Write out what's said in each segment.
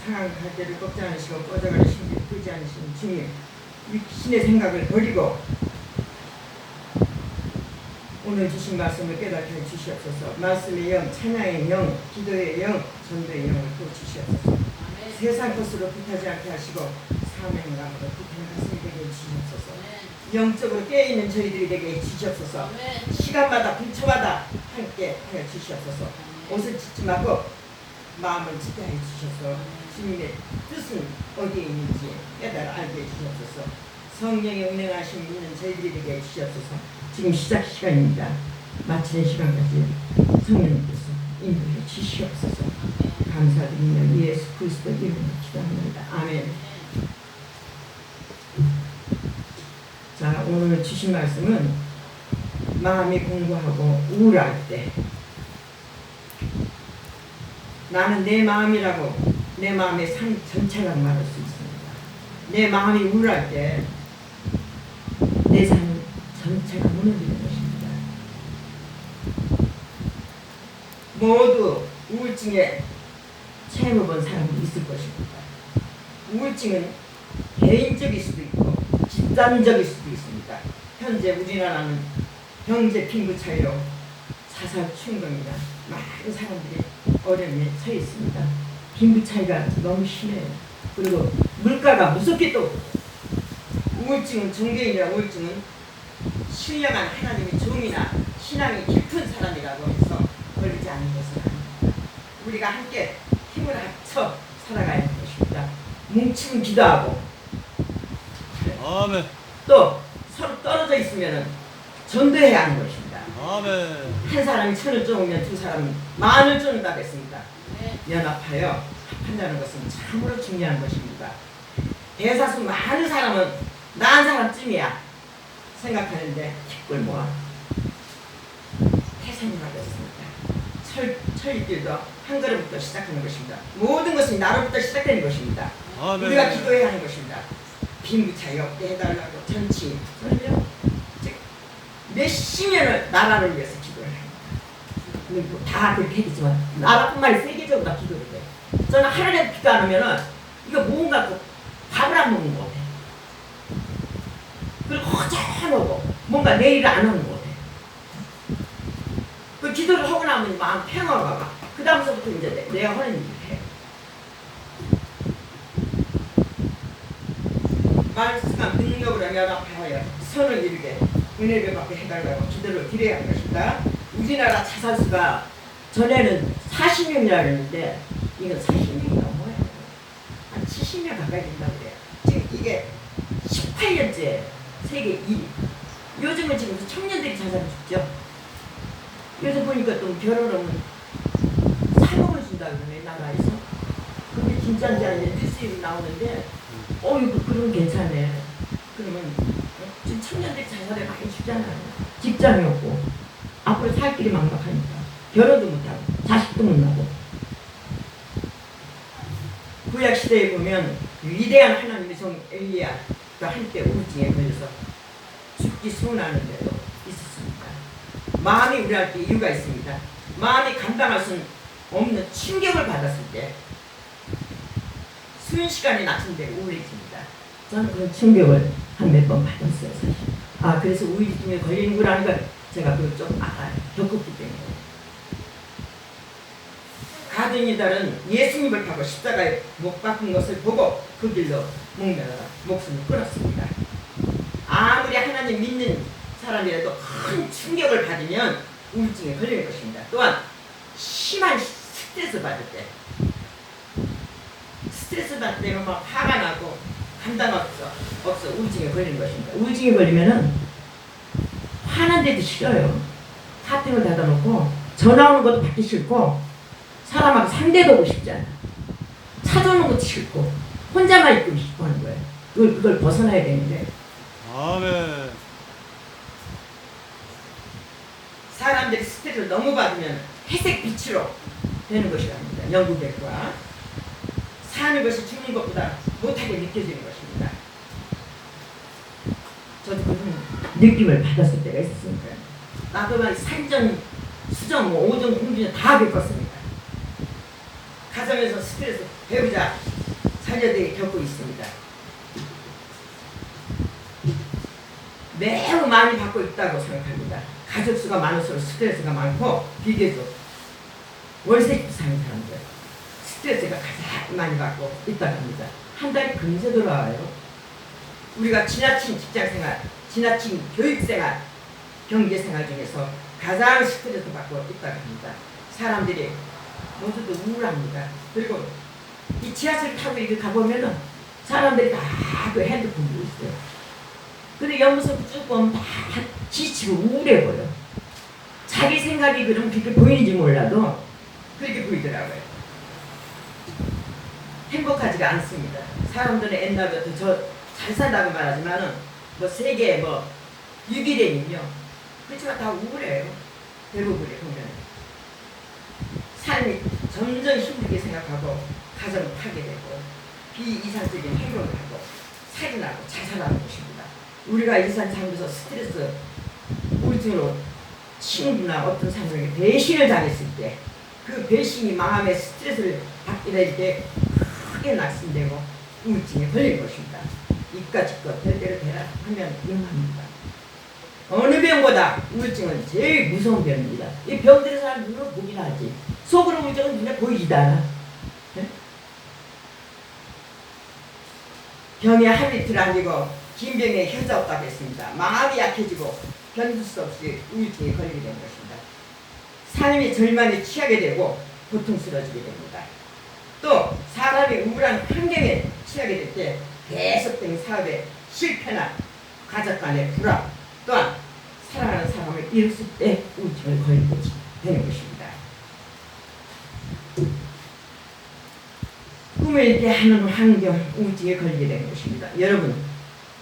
상한 갈대를 꺾지 않으시고 꺼져가는 신비를 끄지 않으시는 주님, 육신의 생각을 버리고 오늘 주신 말씀을 깨닫게 해 주시옵소서. 말씀의 영, 찬양의 영, 기도의 영, 전도의 영을 또 주시옵소서. 세상 것으로 불타지 않게 하시고 사명감으로 불타는 가슴이 되게 해주시옵소서. 영적으로 깨어있는 저희들이 되게 해주시옵소서. 시간마다 분초마다 함께 하여 주시옵소서. 옷을 찢지 말고 마음을 찢게 해 주셔서 주님의 뜻은 어디에 있는지 깨달아 알게 해주시옵소서. 성령의 운행하심 있는 저희들이 되게 해주시옵소서. 지금 시작 시간입니다. 마치는 시간까지 성령님께서 인도해 주시옵소서. 감사드리며 예수 그리스도 이름으로 기도합니다. 아멘. 자, 오늘 주신 말씀은 마음이 공고하고 우울할 때 나는 내 마음이라고 내 마음의 전체라고 말할 수 있습니다. 내 마음이 우울할 때 내 삶 전체가 무너지는 것입니다. 모두 우울증에 체험해본 사람이 있을 것입니다. 우울증은 개인적일 수도 있고 집단적일 수도 있습니다. 현재 우리나라는 경제 빈부 차이로 자살 충동이나 많은 사람들이 어려움에 처해 있습니다. 빈부 차이가 너무 심해요. 그리고 물가가 무섭게 또 우울증은 종교인이라 우울증은 신령한 하나님의 종이나 신앙이 깊은 사람이라고 해서 걸리지 않는 것은 아닙니다. 우리가 함께 힘을 합쳐 살아가야 하는 것입니다. 뭉치면 기도하고 아멘. 또 서로 떨어져 있으면 전도해야 하는 것입니다. 아멘. 한 사람이 1,000을 쪼으면 두 사람은 10,000을 쪼는다고 했습니다. 연합하여 합한다는 것은 참으로 중요한 것입니다. 대사수 많은 사람은 나 한 사람쯤이야 생각하는데 힘을 모아 태산이 하겠습니다. 철길도 한 걸음부터 시작하는 것입니다. 모든 것이 나로부터 시작되는 것입니다. 아멘. 우리가 기도해야 하는 것입니다. 빈부 차이 없게 해달라고 전치 그럼요. 즉 몇십 년을 나라를 위해서 기도를 합니다. 다 그렇게 했지만 나라뿐만 아니라 세계적으로 다 기도를 해요. 저는 하나님 기도 안 하면은 이거 뭔가 밥을 안 먹는 것 같아요. 그리고 허전하고 뭔가 내일을 안 오는 것 같아요. 그 기도를 하고 나면 마음 평화가 와. 그 다음서부터 이제 내가 하는 일을 해요. 말씀한 능력으로 연합하여 선을 이루게 은혜를 받게 해달라고 기도를 드려야 하는 것입니다. 우리나라 자살수가 전에는 40명이라 그랬는데 이건 40명이 넘어요. 한 70명 가까이 된다고 그래요. 지금 이게 18년째 세계 1위. 요즘은 지금 청년들이 자살을 죽죠. 요즘 보니까 또 결혼하면 3억을 준다고 그러네, 나라에서. 그게 진짜인지 아닌지 뉴스에 나오는데 이거 그러면 괜찮네. 그러면 지금 청년들이 자살에 많이 죽잖아요. 직장이 없고 앞으로 살 길이 막막하니까 결혼도 못하고 자식도 못 낳고. 구약 시대에 보면 위대한 하나님의 종 엘리야가 한때 우울증에 걸려서 죽기 소원하는 데도 있었습니다. 마음이 우울할 때 이유가 있습니다. 마음이 감당할 수 없는 충격을 받았을 때 순식간에 낮춘데 우울해집니다. 저는 그런 충격을 한 몇 번 받았어요, 사실. 그래서 우울증에 걸리는구나 하는 걸 제가 그걸 좀 알아요. 겪었기 때문에. 가든 유다는 예수님을 타고 십자가에 못 박힌 것을 보고 그 길로 목매어 목숨을 끊었습니다. 아무리 하나님 믿는 사람이라도 큰 충격을 받으면 우울증에 걸리는 것입니다. 또한 심한 스트레스 받을 때 스트레스 받을 때는 막 화가 나고 감당 없어 우울증에 걸리는 것입니다. 우울증에 걸리면은 화난 데도 싫어요. 카팅을 닫아놓고 전화 오는 것도 받기 싫고 사람하고 상대도 하고 싶지 않아. 찾아오는 것도 싫고 혼자만 있고 싶어 하는 거예요. 그걸 벗어나야 되는데. 아멘. 사람들이 스트레스를 너무 받으면 회색 빛으로 되는 것이랍니다. 연구 결과. 사는 것이 죽는 것보다 못하게 느껴지는 것입니다. 저도 그런 느낌을 받았을 때가 있었습니다. 나도 막 산전, 수정, 오전, 공주전 다 겪었습니다. 가정에서 스트레스 배우자 자녀들이 겪고 있습니다. 매우 많이 받고 있다고 생각합니다. 가족 수가 많을수록 스트레스가 많고 비교적 월세집 사는 사람들 스트레스가 가장 많이 받고 있다고 합니다. 한 달에 금세 돌아와요. 우리가 지나친 직장생활, 지나친 교육생활, 경제생활 중에서 가장 스트레스 받고 있다고 합니다. 사람들이 모두도 우울합니다. 그리고 이 지하철 타고 이렇게 가보면은 사람들이 다 그 핸드폰 보고 있어요. 근데 옆모습 쭉 보면 다 지치고 우울해 보여. 자기 생각이 그럼 그렇게 보이는지 몰라도 그렇게 보이더라고요. 행복하지가 않습니다. 사람들은 옛날부터 저 잘 산다고 말하지만은 뭐 세계 뭐 6위래는요. 그렇지만 다 우울해요. 대부분이 보면. 삶이 점점 힘들게 생각하고 가정을 타게 되고 비이상적인 행동을 하고 살인하고 자살하는 것입니다. 우리가 일산 살면서 스트레스 우울증으로 친구나 어떤 사람에게 배신을 당했을 때 그 배신이 마음에 스트레스를 받게 될 때 크게 낙심되고 우울증에 걸린 것입니다. 이까짓것 별대로 되라 하면 위험합니다. 어느 병보다 우울증은 제일 무서운 병입니다. 이 병들은 사람 눈으로 보긴 하지 속으로 우울증은 눈에 보이지도 않아. 네? 병에 하루 이틀 안기고 긴 병에 효자 없다고 했습니다. 마음이 약해지고 견딜 수 없이 우울증에 걸리게 되는 것입니다. 삶이 절망에 취하게 되고 고통스러워지게 됩니다. 또 사람이 우울한 환경에 취하게 될 때 계속된 사업의 실패나 가족 간의 불화 또한 사랑하는 사람을 잃었을 때 우울증을 걸리게 되는 것입니다. 꿈을 잃게 하는 환경, 우울증에 걸리게 되는 것입니다. 여러분,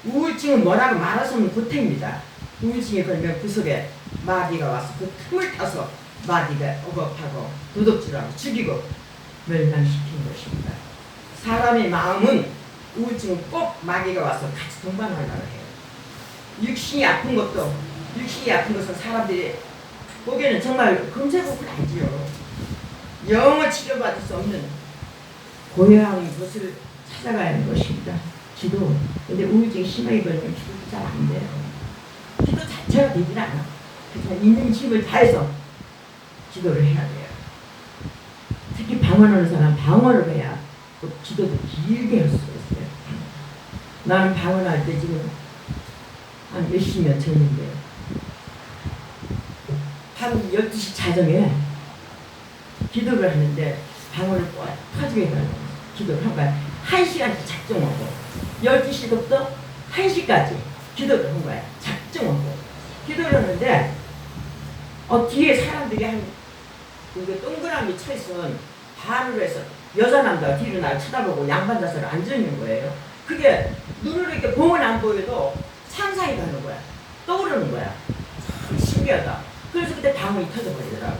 우울증은 뭐라고 말하서는 고통입니다. 우울증에 걸리면 그 속에 마귀가 와서 그 틈을 타서 마귀가 억압하고 도둑질하고 죽이고 멸망시키는 것입니다. 사람의 마음은 우울증은 꼭 마귀가 와서 같이 동반하려고 해요. 육신이 아픈 것도 육신이 아픈 것은 사람들이 보기에는 정말 금세곡을 알지요. 영어 치료받을 수 없는 고요한 곳을 찾아가야 하는 것입니다. 기도. 근데 우울증이 심하게 걸리면 기도도 잘 안 돼요. 기도 자체가 되질 않아. 그래서 있는 힘을 다해서 기도를 해야 돼요. 특히 방언하는 사람 방언을 해야 또 기도도 길게 할 수가 있어요. 나는 방언할 때 지금 한 몇십 년 전인데요. 밤 12시 자정에 기도를 하는데 방언을 꼭 터지게 해서 기도를 한 거야. 1시간씩 작정하고 12시부터 1시까지 기도를 한 거야. 작정하고 기도를 하는데 뒤에 사람들이 한 이게 동그라미 쳐 있으면 반으로 해서 여자 남자가 뒤로 날 쳐다보고 양반 자세로 앉아있는 거예요. 그게 눈으로 이렇게 보면 안 보여도 상상이 가는 거야. 떠오르는 거야. 참 신기하다. 그래서 그때 방언이 터져버리더라고.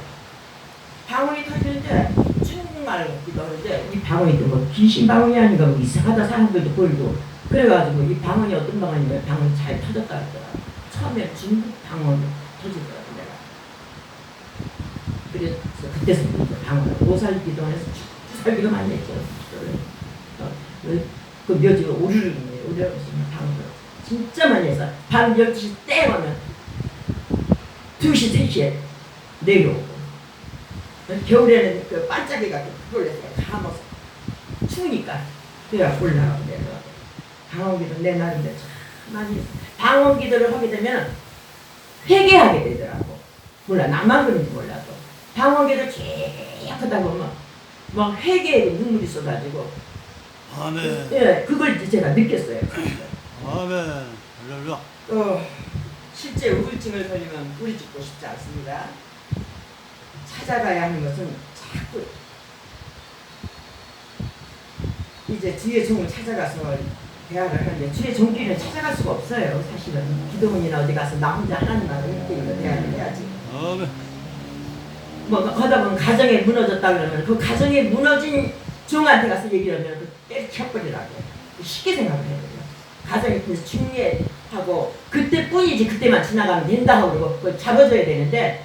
방언이 터지는데 중국말 같기도 하는데 이 방언이 뭐 귀신 방언이 아닌가 뭐 이상하다 사람들도 보이고 그래가지고 이 방언이 어떤 방언이면 방언이 잘 터졌다 그러더라고. 처음에 중국 방언 터지더라고 내가. 그래서 그때서부터 방언을 오살기도 해서 살기도 많이 했죠. 그 묘지 오르르 방언을 진짜 많이 해서 밤 12시 땡 오면 2시, 3시에 내려오고 겨울에는 그 반짝이가 그걸 해서 감아서 추우니까 그래야 올라가고 내려가고 방언기도 내 나름대로 참 많이 했어. 방언기도를 하게 되면 회개하게 되더라고. 몰라 나만 그런지 몰라도 방언기를 쭉 하다 보면 막 회개의 눈물이 쏟아지고 아멘. 예, 그걸 이제 제가 느꼈어요. 아멘. 할렐루야. 실제 우울증을 걸리면 뿌리 죽고 싶지 않습니다. 찾아가야 하는 것은 자꾸 이제 주의 종을 찾아가서 대화를 하는데 주의 종끼리는 찾아갈 수가 없어요. 사실은 기도원이나 어디 가서 나 혼자 하나님하고 이렇게 대화를 해야지. 아멘. 뭐 하다 보면 가정에 무너졌다 그러면 그 가정에 무너진 종한테 가서 얘기를 하면 그 때려쳐버리라고 쉽게 생각을 해요. 가정이 그래서 중요하고 그때뿐이지 그때만 지나가면 된다 하고 그러고 그걸 잡아줘야 되는데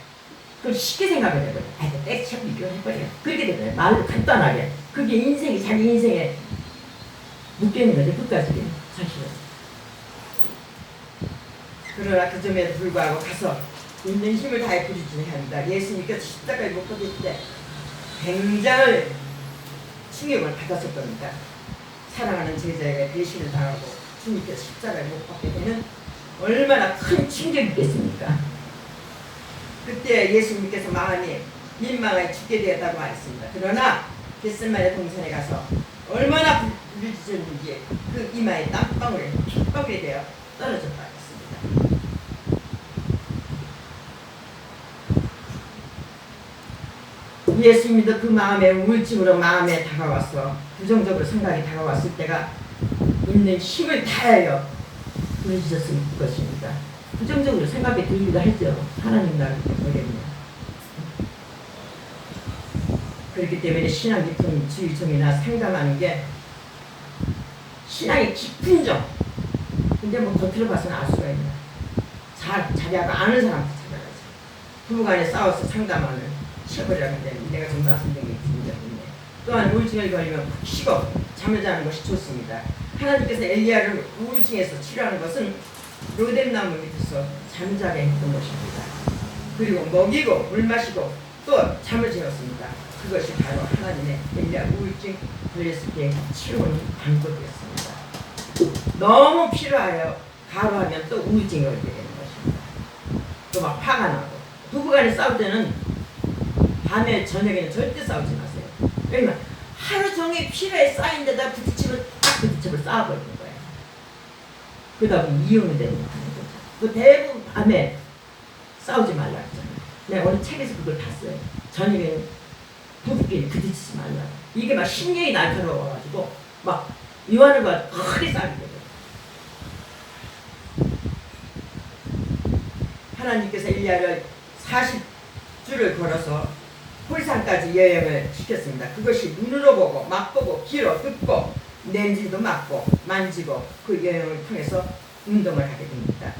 그걸 쉽게 생각을 해버려. 아이고 때려쳐 이거 해버려. 그렇게 되거든요. 말로 간단하게. 그게 인생이 자기 인생에 묶여있는 거죠. 끝까지 사실은. 그러나 그 점에도 불구하고 가서 있는 힘을 다해 부딪혀야 합니다. 예수님께서 십자가에 못 박힐 때 굉장히 충격을 받았을 겁니다. 사랑하는 제자에게 배신을 당하고 주님께서 십자가에 못 박게 되는 얼마나 큰 충격이겠습니까? 그때 예수님께서 마음이 민망하게 죽게 되었다고 말했습니다. 그러나 겟세마네 동산에 가서 얼마나 부딪혔는지 그 이마에 땀방울에 핏방울이 되어 떨어졌다고 했습니다. 예수님도 그 마음에 우울증으로 마음에 다가와서 부정적으로 생각이 다가왔을 때가 있는 힘을 다하여 부르짖었을 것입니다. 부정적으로 생각이 들기도 하죠. 하나님 나라를 모르겠네요. 그렇기 때문에 신앙 깊은 주의종이나 상담하는 게 신앙이 깊은 종. 근데 뭐 겉으로 봐서는 알 수가 있나. 자기하고 아는 사람한테 찾아가지. 부부간에 싸워서 상담하는 시어버리라고 하는데 내가 좀 말씀드린 게 있는 적이 있네. 또한 우울증에 걸리면 푹 쉬고 잠을 자는 것이 좋습니다. 하나님께서 엘리야를 우울증에서 치료하는 것은 로뎀나무 밑에서 잠자게 했던 것입니다. 그리고 먹이고 물 마시고 또 잠을 재웠습니다. 그것이 바로 하나님의 엘리야 우울증 걸렸을 때 치료하는 방법이었습니다. 너무 필요하여 가로하면 또 우울증이 걸리게 되는 것입니다. 또 막 화가 나고 부부간에 싸울 때는 밤에 저녁에는 절대 싸우지 마세요. 왜냐면 하루 종일 필요에 쌓인 데다 부딪히면 딱 부딪히면 싸워버리는 거예요. 그러다 보면 이혼이 되는 거죠. 그 대부분 밤에 싸우지 말라 했잖아요. 내가 어느 책에서 그걸 봤어요. 저녁에는 부부끼리 부딪히지 말라. 이게 막 신경이 날카로워가지고 막 이완을과 크게 싸우게 돼요. 하나님께서 엘리야를 40주를 걸어서 홀산까지 여행을 시켰습니다. 그것이 눈으로 보고 맛보고 귀로 듣고 냄새도 맡고 만지고 그 여행을 통해서 운동을 하게 됩니다.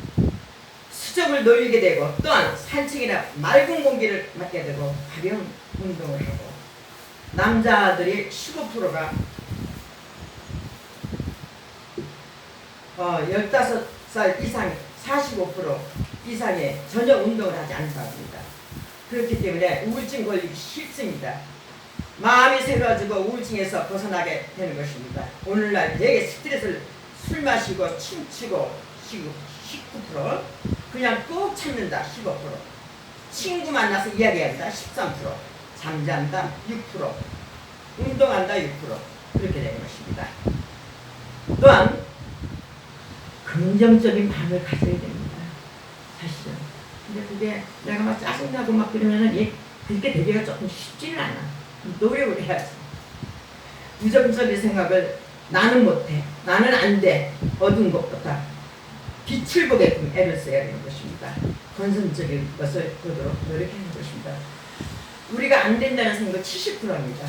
수족을 놀리게 되고 또한 산책이나 맑은 공기를 맡게 되고 가벼운 운동을 하고 남자들이 15%가 15살 이상 45% 이상의 전혀 운동을 하지 않는다고 합니다. 그렇기 때문에 우울증 걸리기 쉽습니다. 마음이 새로워지고 우울증에서 벗어나게 되는 것입니다. 오늘날 되게 스트레스를 술 마시고 춤추고 19%, 그냥 꾹 참는다 15%, 친구 만나서 이야기한다 13%, 잠잔다 6%, 운동한다 6%, 그렇게 되는 것입니다. 또한 긍정적인 마음을 가져야 됩니다. 사실은. 근데 그게 내가 막 짜증나고 막 그러면은 그렇게 되기가 조금 쉽지는 않아. 노력을 해야지. 부정적인 생각을 나는 못해, 나는 안 돼, 어두운 것보다 빛을 보게끔 애를 써야 되는 것입니다. 건설적인 것을 보도록 노력하는 것입니다. 우리가 안 된다는 생각은 70%입니다.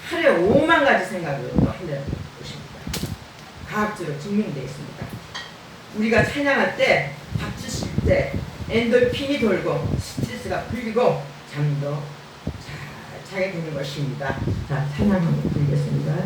하루에 5만 가지 생각을 또 한다는 것입니다. 과학적으로 증명되어 있습니다. 우리가 찬양할 때, 박수 칠 때 엔돌핀이 돌고 스트레스가 풀리고 잠도 잘 자게 되는 것입니다. 자, 찬양 한번 드리겠습니다.